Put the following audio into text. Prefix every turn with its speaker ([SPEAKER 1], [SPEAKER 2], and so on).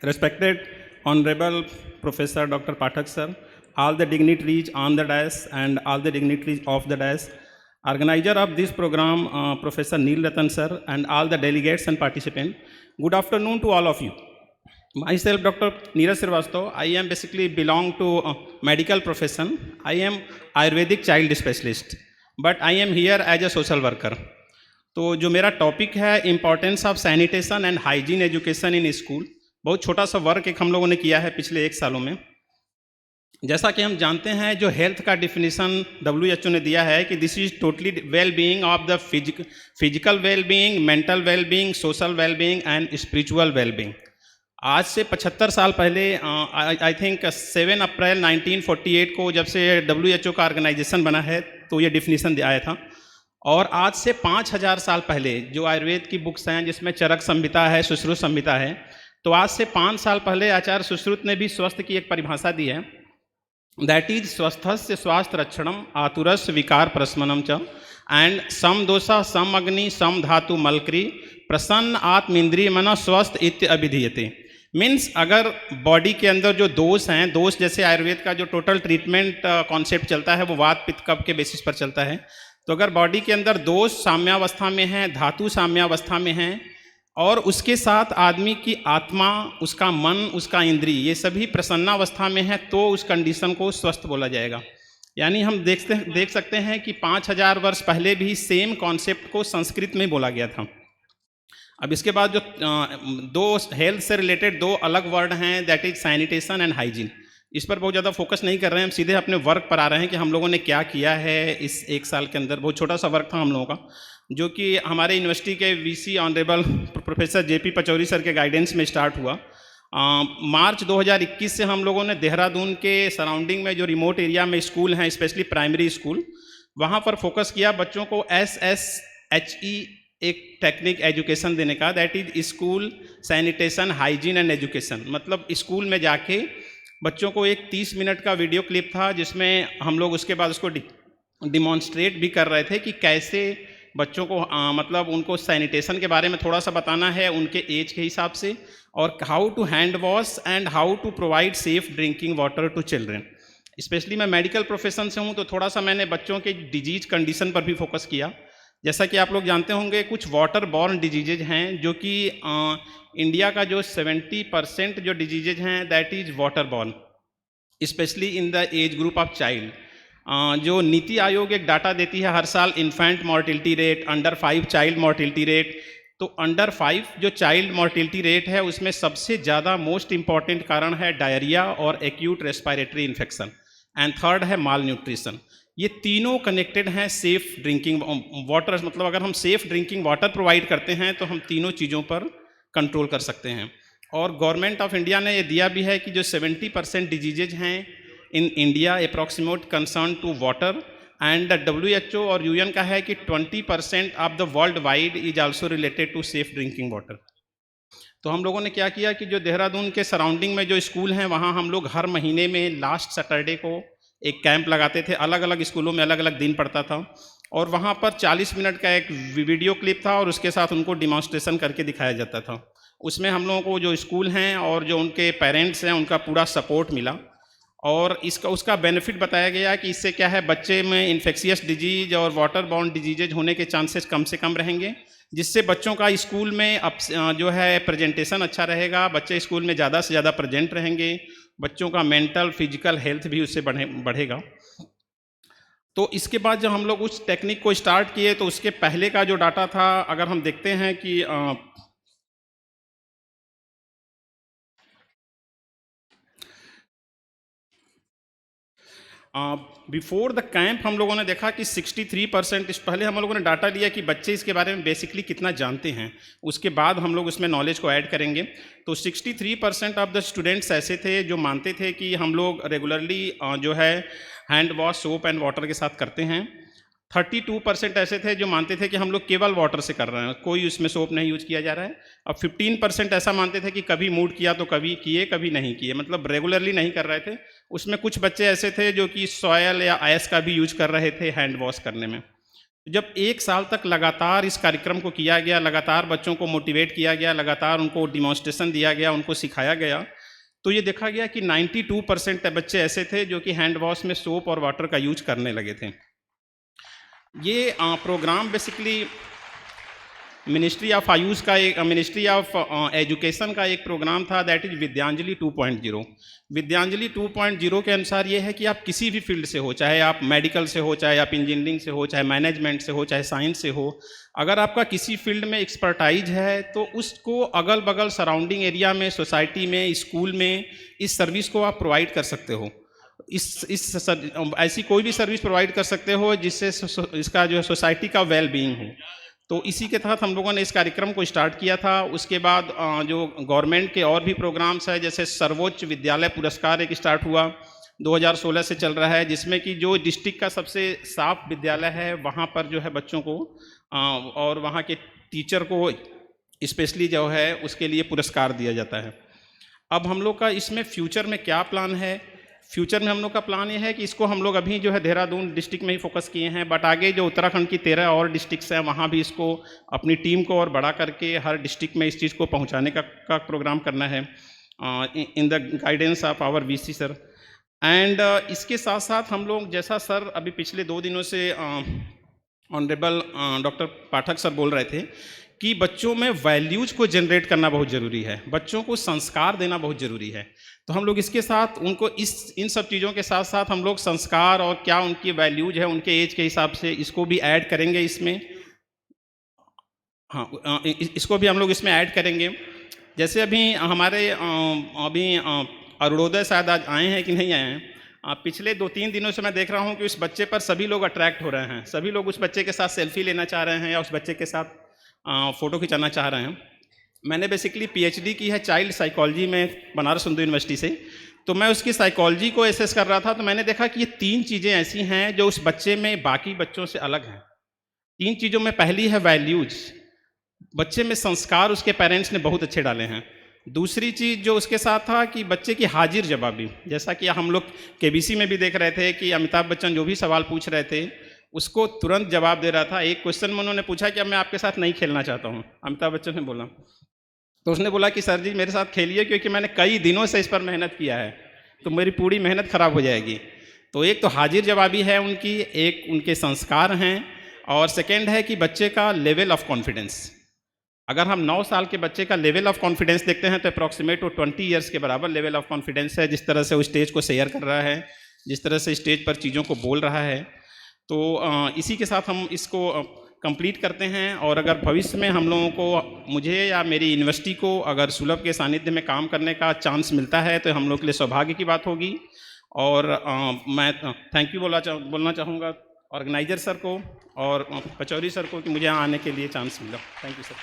[SPEAKER 1] Respected Honorable Professor Dr. Pathak sir, all the dignitaries on the dais and all the dignitaries of the dais, organizer of this program, Professor Neil Ratan sir, and all the delegates and participants, good afternoon to all of you. Myself, Dr. Neeraj Srivastava, I am basically belong to medical profession. I am Ayurvedic child specialist, but I am here as a social worker. तो जो मेरा topic है importance of sanitation and hygiene education in school, बहुत छोटा सा work एक हम लोगों ने किया है पिछले 1 सालों में। जैसा कि हम जानते हैं, जो हेल्थ का डिफिनीशन WHO ने दिया है कि this is totally well being of the physical well being, mental well being, social well being and spiritual well being. आज से 75 साल पहले आई थिंक 7 अप्रैल 1948 को जब से WHO का ऑर्गेनाइजेशन बना है तो ये डिफिनीशन आया था। और आज से 5000 साल पहले जो आयुर्वेद की बुक्स हैं जिसमें चरक संहिता है, सुश्रुत संहिता है, तो आज से 5 साल पहले आचार्य सुश्रुत ने भी स्वस्थ की एक परिभाषा दी है, दैट इज स्वस्थस्य स्वास्थ्य रक्षणम आतुरस्य विकार प्रशमनम च एंड सम दोषा सम अग्नि सम धातु मलक्री प्रसन्न आत्मेंद्रिय मन स्वस्थ इत्य अभिधीयते। मीन्स अगर बॉडी के अंदर जो दोष हैं, दोष जैसे आयुर्वेद का जो टोटल ट्रीटमेंट कॉन्सेप्ट चलता है वो वात पित्त कफ के बेसिस पर चलता है, तो अगर बॉडी के अंदर दोष साम्यावस्था में है, धातु साम्यावस्था में है और उसके साथ आदमी की आत्मा, उसका मन, उसका इंद्रिय, ये सभी प्रसन्नावस्था में है तो उस कंडीशन को स्वस्थ बोला जाएगा। यानी हम देख सकते हैं कि 5000 वर्ष पहले भी सेम कॉन्सेप्ट को संस्कृत में बोला गया था। अब इसके बाद जो दो हेल्थ से रिलेटेड 2 अलग वर्ड हैं, that is sanitation and hygiene, इस पर बहुत ज़्यादा फोकस नहीं कर रहे हैं, हम सीधे अपने वर्क पर आ रहे हैं कि हम लोगों ने क्या किया है इस 1 साल के अंदर। बहुत छोटा सा वर्क था हम लोगों का, जो कि हमारे यूनिवर्सिटी के VC honourable professor JP Pachauri sir के गाइडेंस में स्टार्ट हुआ। मार्च 2021 से हम लोगों ने देहरादून के सराउंडिंग में जो रिमोट एरिया में स्कूल हैं, स्पेशली प्राइमरी स्कूल, वहाँ पर फोकस किया बच्चों को SSHE एक टेक्निक एजुकेशन देने का, that is school sanitation hygiene and education. मतलब स्कूल में जाके बच्चों को एक 30 मिनट का वीडियो क्लिप था जिसमें हम लोग उसके बाद उसको डिमॉन्स्ट्रेट भी कर रहे थे कि कैसे बच्चों को मतलब उनको सैनिटेशन के बारे में थोड़ा सा बताना है उनके एज के हिसाब से, और how to hand wash and how to provide safe drinking water to children. Specially मैं मेडिकल प्रोफेशन से हूँ तो थोड़ा सा मैंने बच्चों के डिजीज कंडीशन पर भी फोकस किया। जैसा कि आप लोग जानते होंगे, कुछ वाटर बॉर्न डिजीजेज हैं जो कि इंडिया का जो 70% जो डिजीजेज हैं that is water borne, specially in the age group of child. जो नीति आयोग एक डाटा देती है हर साल, infant mortality rate, under 5 child mortality rate, तो अंडर 5 जो चाइल्ड मॉर्टिलिटी रेट है उसमें सबसे ज़्यादा मोस्ट इंपॉर्टेंट कारण है डायरिया और acute respiratory infection, and third है माल न्यूट्रिशन। ये तीनों कनेक्टेड हैं सेफ ड्रिंकिंग वाटर। मतलब अगर हम सेफ ड्रिंकिंग वाटर प्रोवाइड करते हैं तो हम तीनों चीज़ों पर कंट्रोल कर सकते हैं। और गवर्नमेंट ऑफ इंडिया ने ये दिया भी है कि जो 70% डिजीजेज हैं in India approximate concern to water, and WHO और UN का है कि 20% of the world wide is also related to safe drinking water. तो हम लोगों ने क्या किया कि जो देहरादून के सराउंडिंग में जो स्कूल हैं वहाँ हम लोग हर महीने में लास्ट सैटरडे को एक कैंप लगाते थे। अलग अलग स्कूलों में अलग अलग दिन पड़ता था और वहाँ पर 40 मिनट का एक वीडियो क्लिप था और उसके साथ उनको डिमॉन्स्ट्रेशन करके दिखाया जाता था। उसमें हम लोगों को जो स्कूल हैं और जो उनके पेरेंट्स हैं उनका पूरा सपोर्ट मिला और उसका बेनिफिट बताया गया कि इससे क्या है, बच्चे में इन्फेक्शियस डिजीज और वाटर बॉर्न डिजीजेज होने के चांसेस कम से कम रहेंगे, जिससे बच्चों का स्कूल में जो है प्रेजेंटेशन अच्छा रहेगा, बच्चे स्कूल में ज़्यादा से ज़्यादा प्रेजेंट रहेंगे, बच्चों का मेंटल फिजिकल हेल्थ भी उससे बढ़ेगा। तो इसके बाद जब हम लोग उस टेक्निक को स्टार्ट किए तो उसके पहले का जो डाटा था, अगर हम देखते हैं कि बिफोर द कैंप हम लोगों ने देखा कि 63%, इस पहले हम लोगों ने डाटा लिया कि बच्चे इसके बारे में बेसिकली कितना जानते हैं, उसके बाद हम लोग उसमें नॉलेज को ऐड करेंगे। तो 63% ऑफ द स्टूडेंट्स ऐसे थे जो मानते थे कि हम लोग रेगुलरली जो है hand wash soap and water के साथ करते हैं। 32% ऐसे थे जो मानते थे कि हम लोग केवल वाटर से कर रहे हैं, कोई उसमें सोप नहीं यूज किया जा रहा है। अब 15% ऐसा मानते थे कि कभी मूड किया तो कभी किए कभी नहीं किए, मतलब रेगुलरली नहीं कर रहे थे। उसमें कुछ बच्चे ऐसे थे जो कि सॉयल या आयस का भी यूज कर रहे थे हैंड वॉश करने में। जब 1 साल तक लगातार इस कार्यक्रम को किया गया, लगातार बच्चों को मोटिवेट किया गया, लगातार उनको डिमॉन्स्ट्रेशन दिया गया, उनको सिखाया गया, तो ये देखा गया कि 92% बच्चे ऐसे थे जो कि हैंड वॉश में सोप और वाटर का यूज करने लगे थे। ये program basically ministry of AYUSH का एक मिनिस्ट्री ऑफ एजुकेशन का एक प्रोग्राम था, दैट इज विद्यांजलि 2.0। विद्यांजलि 2.0 के अनुसार ये है कि आप किसी भी फील्ड से हो, चाहे आप मेडिकल से हो, चाहे आप इंजीनियरिंग से हो, चाहे मैनेजमेंट से हो, चाहे साइंस से हो, अगर आपका किसी फील्ड में एक्सपर्टाइज है तो उसको अगल बगल सराउंडिंग एरिया में, सोसाइटी में, स्कूल में इस सर्विस को आप प्रोवाइड कर सकते हो। ऐसी कोई भी सर्विस प्रोवाइड कर सकते हो जिससे इसका जो है सोसाइटी का वेल बीइंग हो। तो इसी के तहत हम लोगों ने इस कार्यक्रम को स्टार्ट किया था। उसके बाद जो गवर्नमेंट के और भी प्रोग्राम्स हैं, जैसे सर्वोच्च विद्यालय पुरस्कार एक स्टार्ट हुआ, 2016 से चल रहा है, जिसमें कि जो डिस्ट्रिक्ट का सबसे साफ विद्यालय है वहाँ पर जो है बच्चों को और वहाँ के टीचर को स्पेशली जो है उसके लिए पुरस्कार दिया जाता है। अब हम लोग का इसमें फ्यूचर में क्या प्लान है? फ्यूचर में हम लोग का प्लान ये है कि इसको हम लोग अभी जो है देहरादून डिस्ट्रिक्ट में ही फोकस किए हैं, बट आगे जो उत्तराखंड की 13 और डिस्ट्रिक्ट्स हैं वहाँ भी इसको अपनी टीम को और बड़ा करके हर डिस्ट्रिक्ट में इस चीज़ को पहुँचाने का प्रोग्राम करना है in the guidance of our VC sir. And इसके साथ साथ हम लोग, जैसा सर अभी पिछले 2 दिनों से ऑनरेबल डॉक्टर पाठक सर बोल रहे थे कि बच्चों में वैल्यूज़ को जनरेट करना बहुत ज़रूरी है, बच्चों को संस्कार देना बहुत ज़रूरी है। तो हम लोग इसके साथ उनको इन सब चीज़ों के साथ साथ हम लोग संस्कार और क्या उनकी वैल्यूज है उनके एज के हिसाब से इसको भी ऐड करेंगे इसमें। हाँ, इसको भी हम लोग इसमें ऐड करेंगे। जैसे अभी हमारे अरुणोदय शायद आज आए हैं कि नहीं आए हैं, पिछले 2-3 दिनों से मैं देख रहा हूँ कि उस बच्चे पर सभी लोग अट्रैक्ट हो रहे हैं, सभी लोग उस बच्चे के साथ सेल्फी लेना चाह रहे हैं या उस बच्चे के साथ फ़ोटो खिंचाना चाह रहे हैं। मैंने बेसिकली पीएचडी की है चाइल्ड साइकोलॉजी में बनारस हिंदू यूनिवर्सिटी से, तो मैं उसकी साइकोलॉजी को एसेस कर रहा था, तो मैंने देखा कि ये 3 चीज़ें ऐसी हैं जो उस बच्चे में बाकी बच्चों से अलग हैं। 3 चीज़ों में पहली है वैल्यूज, बच्चे में संस्कार उसके पेरेंट्स ने बहुत अच्छे डाले हैं। दूसरी चीज़ जो उसके साथ था कि बच्चे की हाजिर जवाबी, जैसा कि हम लोग केबीसी में भी देख रहे थे कि अमिताभ बच्चन जो भी सवाल पूछ रहे थे उसको तुरंत जवाब दे रहा था। एक क्वेश्चन में उन्होंने पूछा कि अब मैं आपके साथ नहीं खेलना चाहता हूँ, अमिताभ बच्चन ने बोला, तो उसने बोला कि सर जी मेरे साथ खेलिए क्योंकि मैंने कई दिनों से इस पर मेहनत किया है, तो मेरी पूरी मेहनत ख़राब हो जाएगी। तो एक तो हाजिर जवाबी है उनकी, एक उनके संस्कार हैं, और सेकेंड है कि बच्चे का लेवल ऑफ कॉन्फिडेंस। अगर हम 9 साल के बच्चे का लेवल ऑफ कॉन्फिडेंस देखते हैं तो अप्रॉक्सीमेट वो 20 ईयर्स के बराबर लेवल ऑफ कॉन्फिडेंस है, जिस तरह से वो स्टेज को शेयर कर रहा है, जिस तरह से स्टेज पर चीज़ों को बोल रहा है। तो इसी के साथ हम इसको कंप्लीट करते हैं। और अगर भविष्य में हम लोगों को, मुझे या मेरी यूनिवर्सिटी को अगर सुलभ के सानिध्य में काम करने का चांस मिलता है तो हम लोग के लिए सौभाग्य की बात होगी। और मैं थैंक यू बोलना चाहूँगा ऑर्गेनाइजर सर को और पचौरी सर को कि मुझे यहाँ आने के लिए चांस मिला। Thank you sir.